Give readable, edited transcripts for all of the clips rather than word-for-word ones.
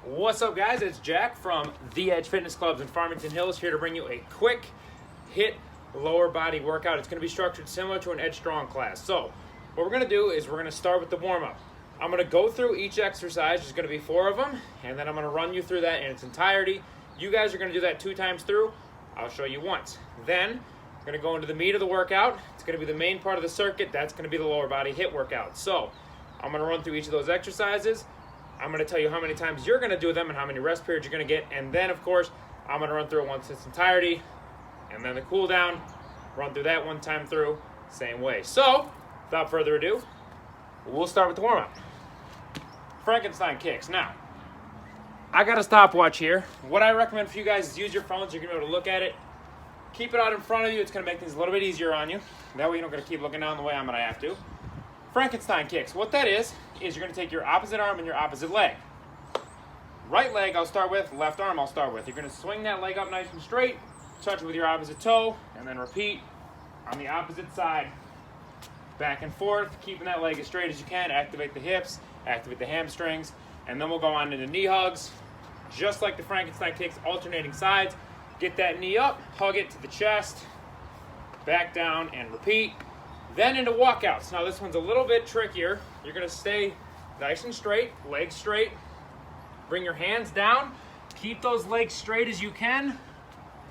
What's up, guys? It's Jack from The Edge Fitness Clubs in Farmington Hills, here to bring you a quick HIIT lower body workout. It's going to be structured similar to an Edge Strong class. So what we're going to do is we're going to start with the warm-up. I'm going to go through each exercise. There's going to be 4 of them, and then I'm going to run you through that in its entirety. You guys are going to do that 2 times through. I'll show you once. Then we're going to go into the meat of the workout. It's going to be the main part of the circuit. That's going to be the lower body HIIT workout. So I'm going to run through each of those exercises. I'm going to tell you how many times you're going to do them and how many rest periods you're going to get. And then, of course, I'm going to run through it once in its entirety. And then the cool down, run through that 1 time through, same way. So, without further ado, we'll start with the warm-up. Frankenstein kicks. Now, I got a stopwatch here. What I recommend for you guys is use your phones. You're going to be able to look at it. Keep it out in front of you. It's going to make things a little bit easier on you. That way you don't got to keep looking down the way I'm going to have to. Frankenstein kicks. What that is you're going to take your opposite arm and your opposite leg. Right leg I'll start with, left arm I'll start with. You're going to swing that leg up nice and straight, touch it with your opposite toe, and then repeat on the opposite side. Back and forth, keeping that leg as straight as you can. Activate the hips, activate the hamstrings, and then we'll go on into knee hugs. Just like the Frankenstein kicks, alternating sides. Get that knee up, hug it to the chest, back down, and repeat. Then into walkouts. Now this one's a little bit trickier. You're going to stay nice and straight, legs straight. Bring your hands down. Keep those legs straight as you can.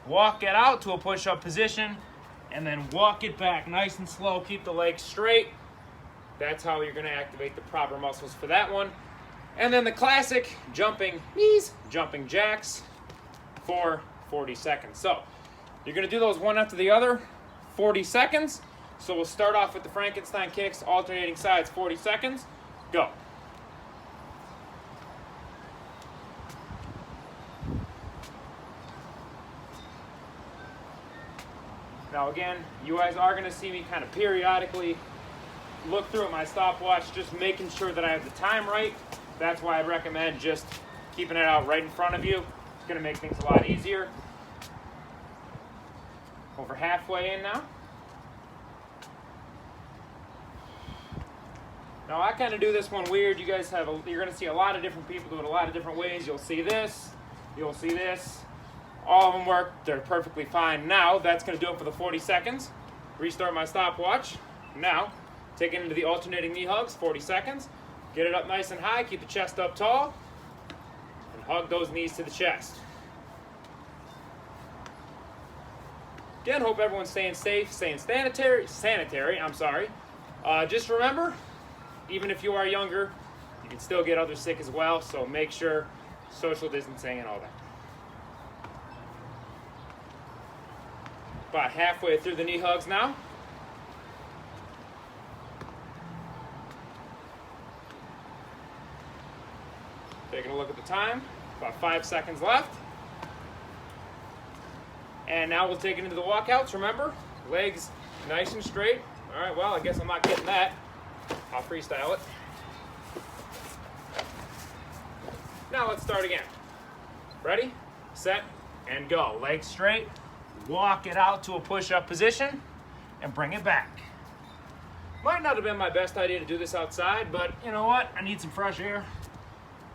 Walk it out to a push-up position, and then walk it back nice and slow. Keep the legs straight. That's how you're going to activate the proper muscles for that one. And then the classic jumping knees, jumping jacks for 40 seconds. So you're going to do those one after the other, 40 seconds. So we'll start off with the Frankenstein kicks, alternating sides, 40 seconds. Go. Now again, you guys are going to see me kind of periodically look through at my stopwatch, just making sure that I have the time right. That's why I recommend just keeping it out right in front of you. It's going to make things a lot easier. Over halfway in now. Now I kind of do this one weird. You guys have, you're going to see a lot of different people do it a lot of different ways. You'll see this, you'll see this. All of them work, they're perfectly fine. Now that's going to do it for the 40 seconds. Restart my stopwatch. Now, take it into the alternating knee hugs, 40 seconds. Get it up nice and high, keep the chest up tall, and hug those knees to the chest. Again, hope everyone's staying safe, staying sanitary, just remember, even if you are younger, you can still get others sick as well, so make sure social distancing and all that. About halfway through the knee hugs now. Taking a look at the time, about 5 seconds left. And now we'll take it into the walkouts. Remember, legs nice and straight. All right, well, I guess I'm not getting that. I'll freestyle it. Now let's start again. Ready, set, and go. Legs straight. Walk it out to a push-up position and bring it back. Might not have been my best idea to do this outside, but you know what? I need some fresh air.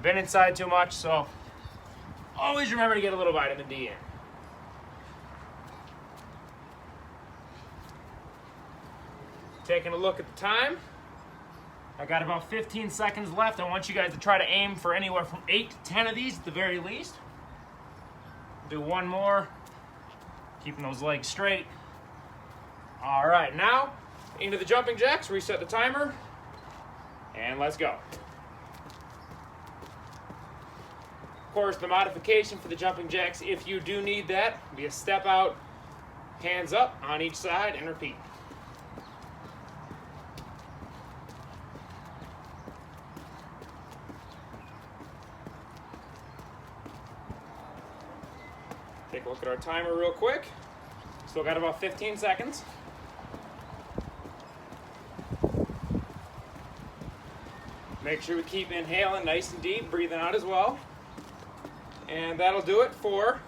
Been inside too much, so always remember to get a little vitamin D in. Taking a look at the time. I got about 15 seconds left. I want you guys to try to aim for anywhere from 8 to 10 of these at the very least. Do one more. Keeping those legs straight. All right, now into the jumping jacks. Reset the timer. And let's go. Of course, the modification for the jumping jacks, if you do need that, be a step out, hands up on each side, and repeat. Take a look at our timer real quick. Still got about 15 seconds. Make sure we keep inhaling nice and deep, breathing out as well. And that'll do it for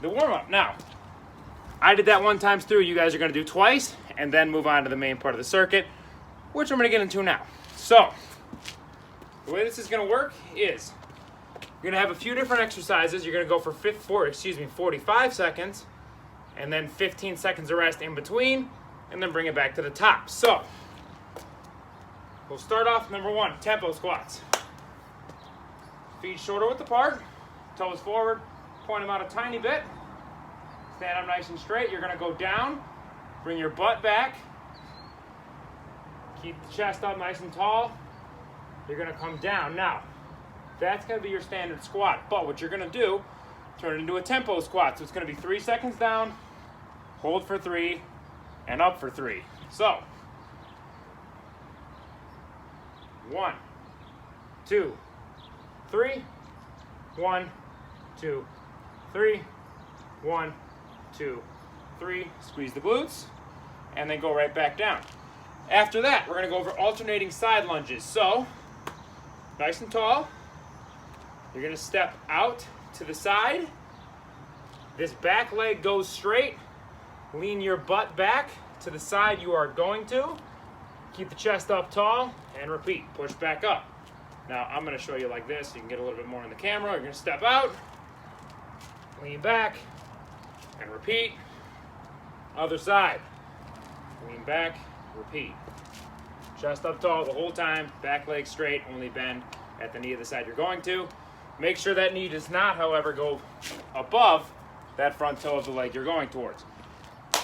the warm-up. Now, I did that 1 time through. You guys are going to do twice, and then move on to the main part of the circuit, which I'm going to get into now. So, the way this is going to work is You're gonna have a few different exercises. You're gonna go for 45 seconds, and then 15 seconds of rest in between, and then bring it back to the top. So, we'll start off number 1, tempo squats. Feet shoulder width apart, toes forward, point them out a tiny bit. Stand up nice and straight. You're gonna go down, bring your butt back, keep the chest up nice and tall. You're gonna come down. Now, that's gonna be your standard squat, but what you're gonna do, turn it into a tempo squat. So it's gonna be 3 seconds down, hold for 3, and up for 3. So, 1, 2, 3, 1, 2, 3, 1, 2, 3. Squeeze the glutes, and then go right back down. After that, we're gonna go over alternating side lunges. So, nice and tall. You're gonna step out to the side. This back leg goes straight. Lean your butt back to the side you are going to. Keep the chest up tall, and repeat. Push back up. Now, I'm gonna show you like this so you can get a little bit more in the camera. You're gonna step out, lean back, and repeat. Other side. Lean back, repeat. Chest up tall the whole time, back leg straight, only bend at the knee of the side you're going to. Make sure that knee does not, however, go above that front toe of the leg you're going towards.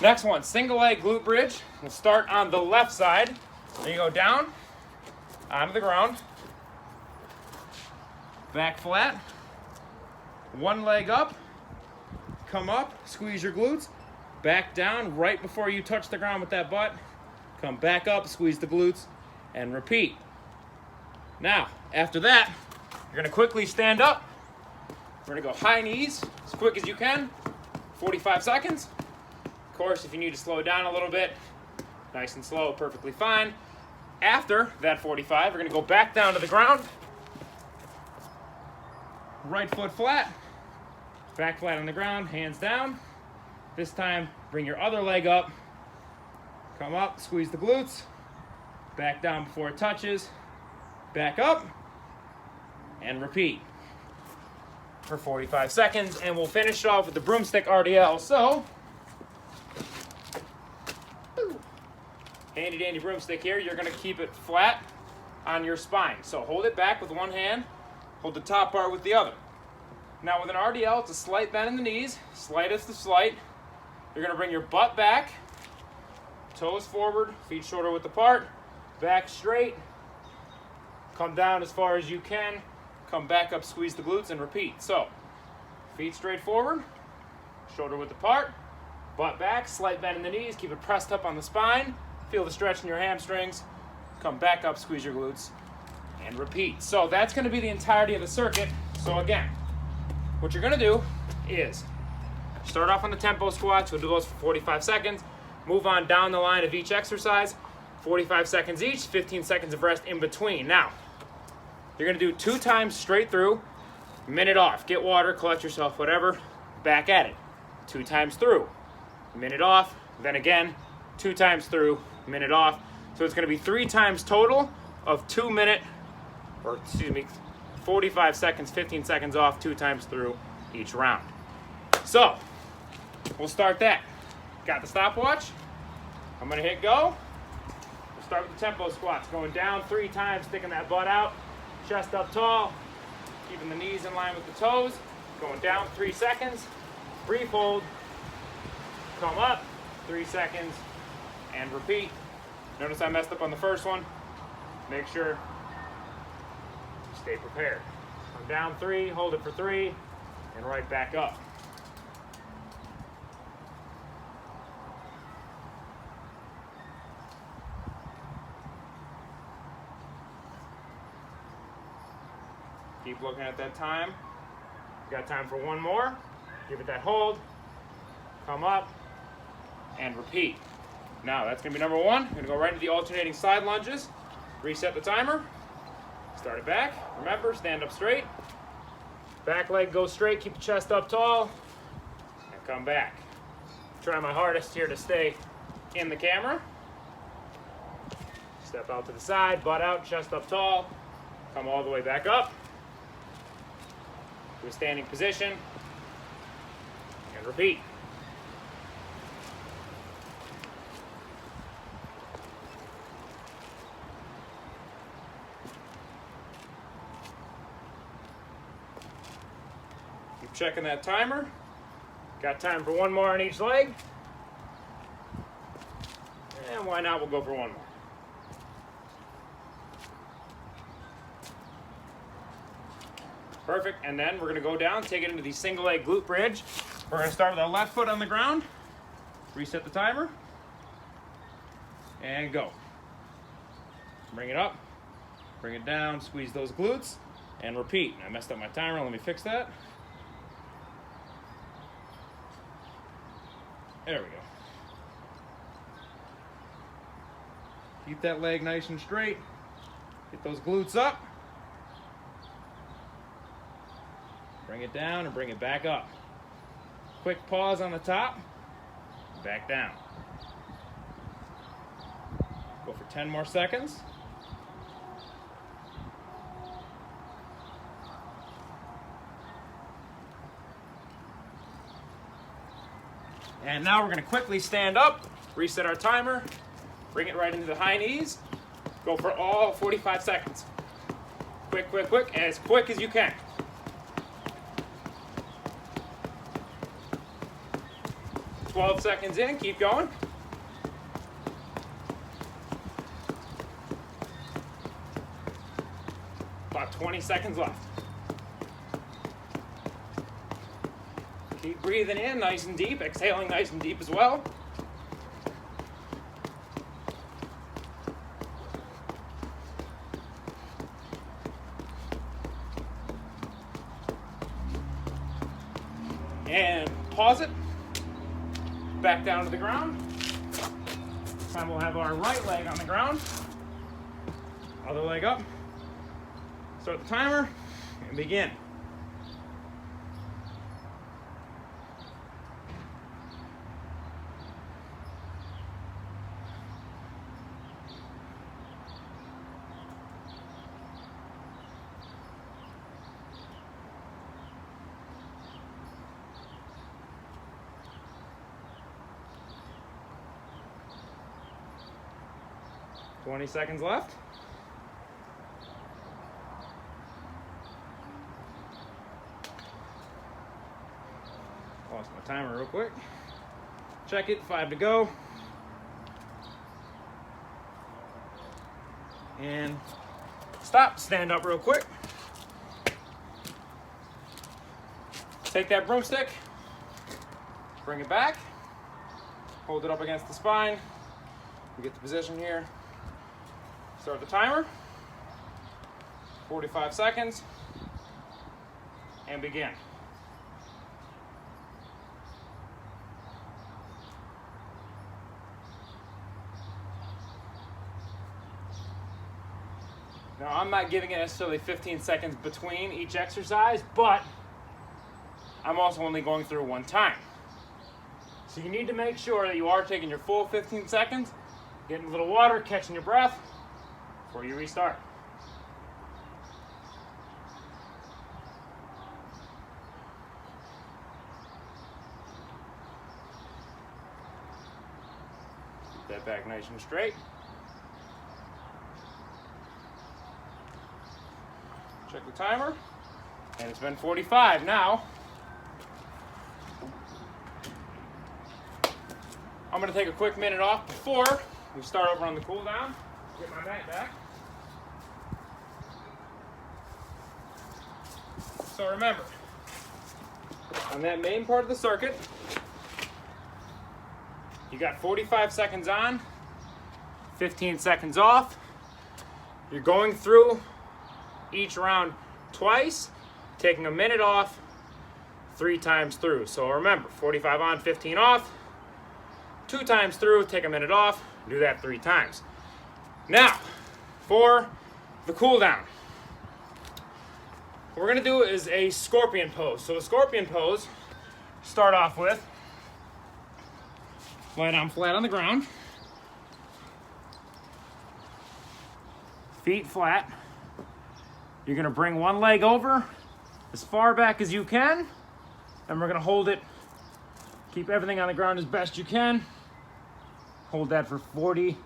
Next one, single leg glute bridge. We'll start on the left side. Then you go down, onto the ground, back flat, one leg up, come up, squeeze your glutes, back down right before you touch the ground with that butt, come back up, squeeze the glutes, and repeat. Now, after that, you're gonna quickly stand up. We're gonna go high knees as quick as you can, 45 seconds. Of course, if you need to slow it down a little bit, nice and slow, perfectly fine. After that 45, we're gonna go back down to the ground. Right foot flat, back flat on the ground, hands down. This time, bring your other leg up. Come up, squeeze the glutes, back down before it touches, back up, and repeat for 45 seconds. And we'll finish off with the broomstick RDL. So, handy dandy broomstick here. You're gonna keep it flat on your spine. So hold it back with one hand, hold the top bar with the other. Now with an RDL, it's a slight bend in the knees, slightest of slight. You're gonna bring your butt back, toes forward, feet shoulder width apart, back straight, come down as far as you can, come back up, squeeze the glutes, and repeat. So, feet straight forward, shoulder width apart, butt back, slight bend in the knees, keep it pressed up on the spine, feel the stretch in your hamstrings, come back up, squeeze your glutes, and repeat. So that's gonna be the entirety of the circuit. So again, what you're gonna do is start off on the tempo squats. We'll do those for 45 seconds. Move on down the line of each exercise, 45 seconds each, 15 seconds of rest in between. Now, you're gonna do 2 times straight through, minute off. Get water, collect yourself, whatever, back at it. 2 times through, minute off, then again, 2 times through, minute off. So it's gonna be 3 times total of 45 seconds, 15 seconds off, 2 times through each round. So, we'll start that. Got the stopwatch? I'm gonna hit go. We'll start with the tempo squats. Going down 3 times, sticking that butt out, chest up tall, keeping the knees in line with the toes. Going down 3 seconds, brief hold, come up, 3 seconds, and repeat. Notice I messed up on the first one. Make sure you stay prepared. Come down 3, hold it for 3, and right back up. Keep looking at that time. Got time for one more. Give it that hold. Come up and repeat. Now that's gonna be number 1. I'm gonna go right into the alternating side lunges. Reset the timer. Start it back. Remember, stand up straight. Back leg goes straight. Keep the chest up tall. And come back. Try my hardest here to stay in the camera. Step out to the side, butt out, chest up tall. Come all the way back up. to a standing position, and repeat. Keep checking that timer. Got time for one more on each leg. And why not? We'll go for one more. Perfect, and then we're gonna go down, take it into the single leg glute bridge. We're gonna start with our left foot on the ground, reset the timer, and go. Bring it up, bring it down, squeeze those glutes, and repeat. I messed up my timer, let me fix that. There we go. Keep that leg nice and straight. Get those glutes up. Bring it down and bring it back up. Quick pause on the top. Back down. Go for 10 more seconds. And now we're going to quickly stand up, reset our timer, bring it right into the high knees. Go for all 45 seconds. Quick, quick, quick, as quick as you can. "12 seconds in, keep going. About 20 seconds left. Keep breathing in nice and deep, exhaling nice and deep as well. And pause it. Back down to the ground. This time we'll have our right leg on the ground. Other leg up. Start the timer and begin. "20 seconds left. Lost my timer real quick. Check it, 5 to go. And stop, stand up real quick. Take that broomstick, bring it back, hold it up against the spine. We get the position here. Start the timer, 45 seconds, and begin. Now, I'm not giving it necessarily 15 seconds between each exercise, but I'm also only going through one time. So you need to make sure that you are taking your full 15 seconds, getting a little water, catching your breath before you restart. Keep that back nice and straight. Check the timer, and it's been 45 now. I'm going to take a quick minute off before we start over on the cool down. Get my mat back. So remember, on that main part of the circuit, you got 45 seconds on, 15 seconds off. You're going through each round twice, taking a minute off 3 times through. So remember, 45 on, 15 off. 2 times through, take a minute off, do that 3 times. Now, for the cool down. What we're gonna do is a scorpion pose. So the scorpion pose, start off with, lie down flat on the ground, feet flat. You're gonna bring one leg over, as far back as you can, and we're gonna hold it. Keep everything on the ground as best you can. Hold that for 50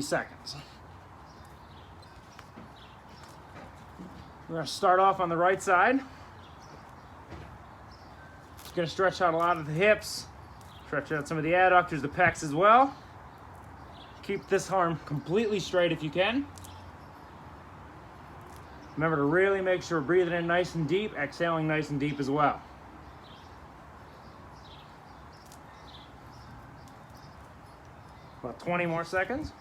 seconds. We're gonna start off on the right side. It's gonna stretch out a lot of the hips, stretch out some of the adductors, the pecs as well. Keep this arm completely straight if you can. Remember to really make sure we're breathing in nice and deep, exhaling nice and deep as well. About 20 more seconds.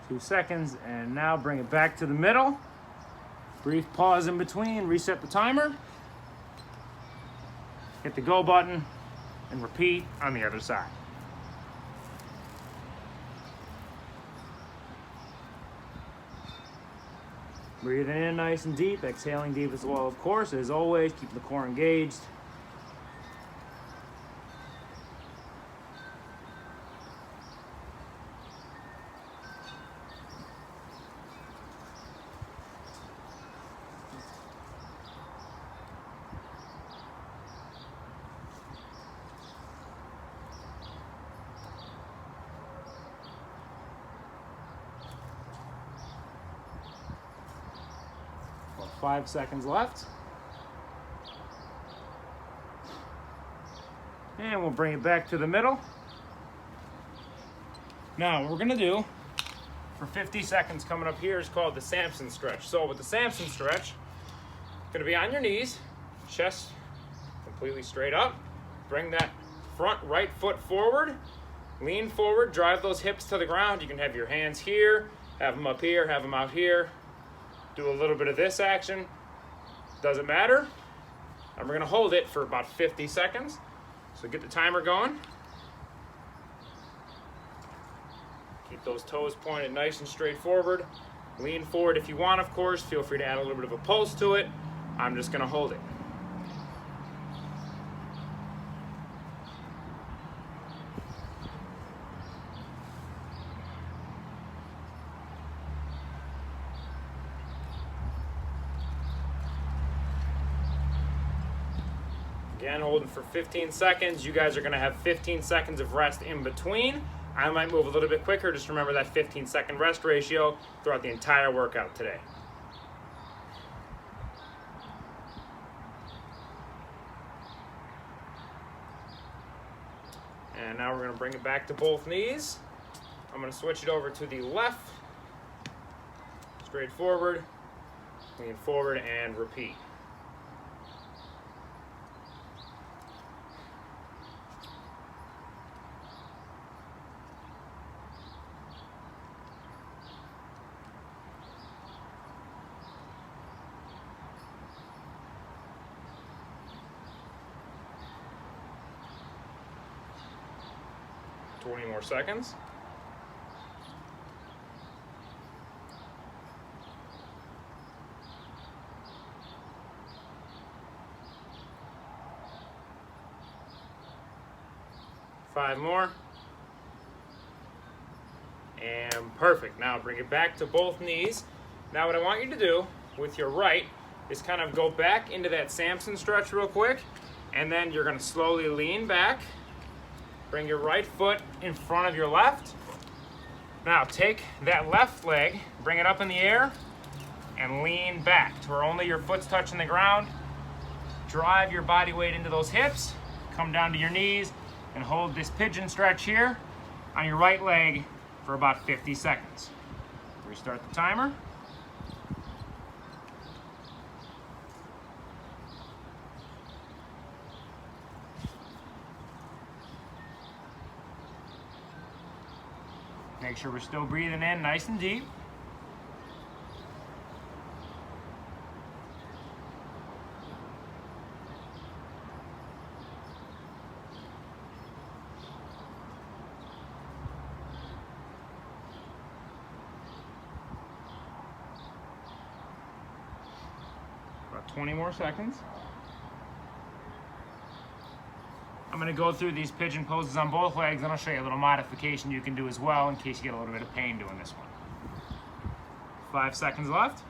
Two seconds, and now bring it back to the middle. Brief pause in between, reset the timer. Hit the go button, and repeat on the other side. Breathing in nice and deep, exhaling deep as well, of course, as always, keep the core engaged. About 5 seconds left. And we'll bring it back to the middle. Now, what we're gonna do for 50 seconds coming up here is called the Samson stretch. So with the Samson stretch, gonna be on your knees, chest completely straight up. Bring that front right foot forward, lean forward, drive those hips to the ground. You can have your hands here, have them up here, have them out here. Do a little bit of this action, doesn't matter. And we're gonna hold it for about 50 seconds. So get the timer going. Keep those toes pointed nice and straight forward. Lean forward if you want, of course. Feel free to add a little bit of a pulse to it. I'm just gonna hold it. Again, holding for 15 seconds. You guys are gonna have 15 seconds of rest in between. I might move a little bit quicker. Just remember that 15-second rest ratio throughout the entire workout today. And now we're gonna bring it back to both knees. I'm gonna switch it over to the left. Straight forward, lean forward, and repeat. Twenty more seconds. Five more. And perfect. Now bring it back to both knees. Now what I want you to do with your right is kind of go back into that Samson stretch real quick, and then you're gonna slowly lean back. Bring your right foot in front of your left. Now take that left leg, bring it up in the air, and lean back to where only your foot's touching the ground. Drive your body weight into those hips, come down to your knees, and hold this pigeon stretch here on your right leg for about 50 seconds. Restart the timer. Make sure we're still breathing in nice and deep. 20 more seconds. I'm going to go through these pigeon poses on both legs, and I'll show you a little modification you can do as well in case you get a little bit of pain doing this one. 5 seconds left.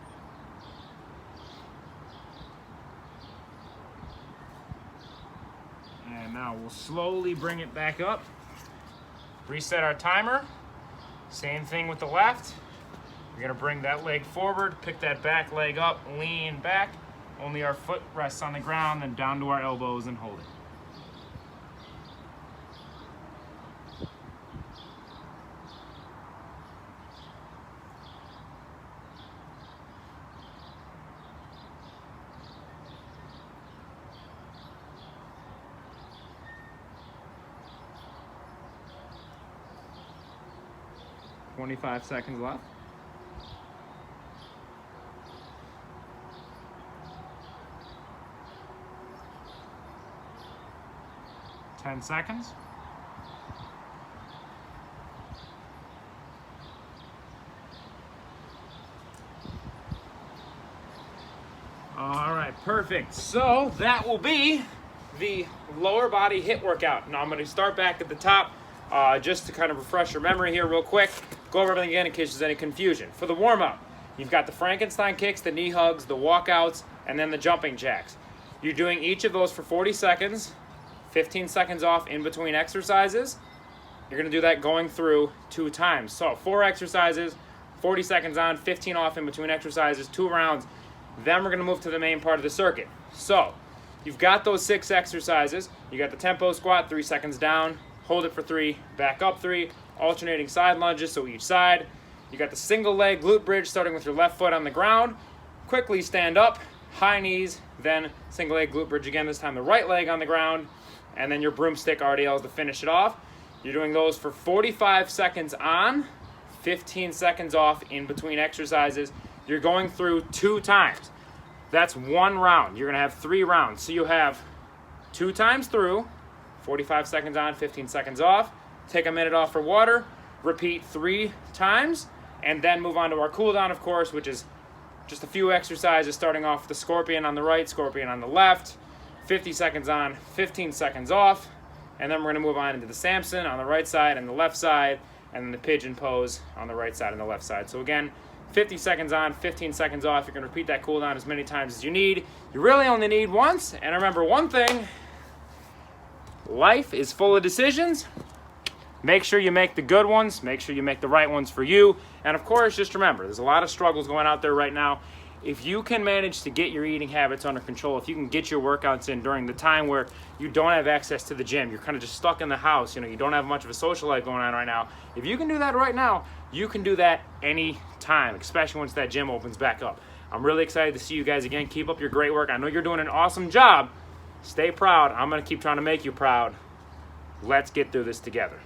And now we'll slowly bring it back up. Reset our timer. Same thing with the left. We're going to bring that leg forward, pick that back leg up, lean back. Only our foot rests on the ground, then down to our elbows and hold it. "25 seconds left. "10 seconds. All right, perfect. So that will be the lower body HIIT workout. Now I'm going to start back at the top just to kind of refresh your memory here real quick. Go over everything again in case there's any confusion. For the warm-up, you've got the Frankenstein kicks, the knee hugs, the walkouts, and then the jumping jacks. You're doing each of those for 40 seconds, 15 seconds off in between exercises. You're going to do that going through 2 times. So 4 exercises, 40 seconds on, 15 off in between exercises, 2 rounds. Then we're going to move to the main part of the circuit. So you've got those 6 exercises. You got the tempo squat, 3 seconds down, hold it for 3, back up 3, alternating side lunges, so each side. You got the single leg glute bridge starting with your left foot on the ground. Quickly stand up, high knees, then single leg glute bridge again, this time the right leg on the ground, and then your broomstick RDLs to finish it off. You're doing those for 45 seconds on, 15 seconds off in between exercises. You're going through 2 times. That's 1 round. You're gonna have 3 rounds. So you have 2 times through, 45 seconds on, 15 seconds off. Take a minute off for water, repeat 3 times, and then move on to our cool down, of course, which is just a few exercises starting off with the scorpion on the right, scorpion on the left, 50 seconds on, 15 seconds off, and then we're gonna move on into the Samson on the right side and the left side, and then the pigeon pose on the right side and the left side. So again, 50 seconds on, 15 seconds off. You're gonna repeat that cool down as many times as you need. You really only need once, and remember one thing, life is full of decisions. Make sure you make the good ones. Make sure you make the right ones for you. And of course, just remember, there's a lot of struggles going out there right now. If you can manage to get your eating habits under control, if you can get your workouts in during the time where you don't have access to the gym, you're kind of just stuck in the house, you don't have much of a social life going on right now. If you can do that right now, you can do that any time, especially once that gym opens back up. I'm really excited to see you guys again. Keep up your great work. I know you're doing an awesome job. Stay proud. I'm going to keep trying to make you proud. Let's get through this together.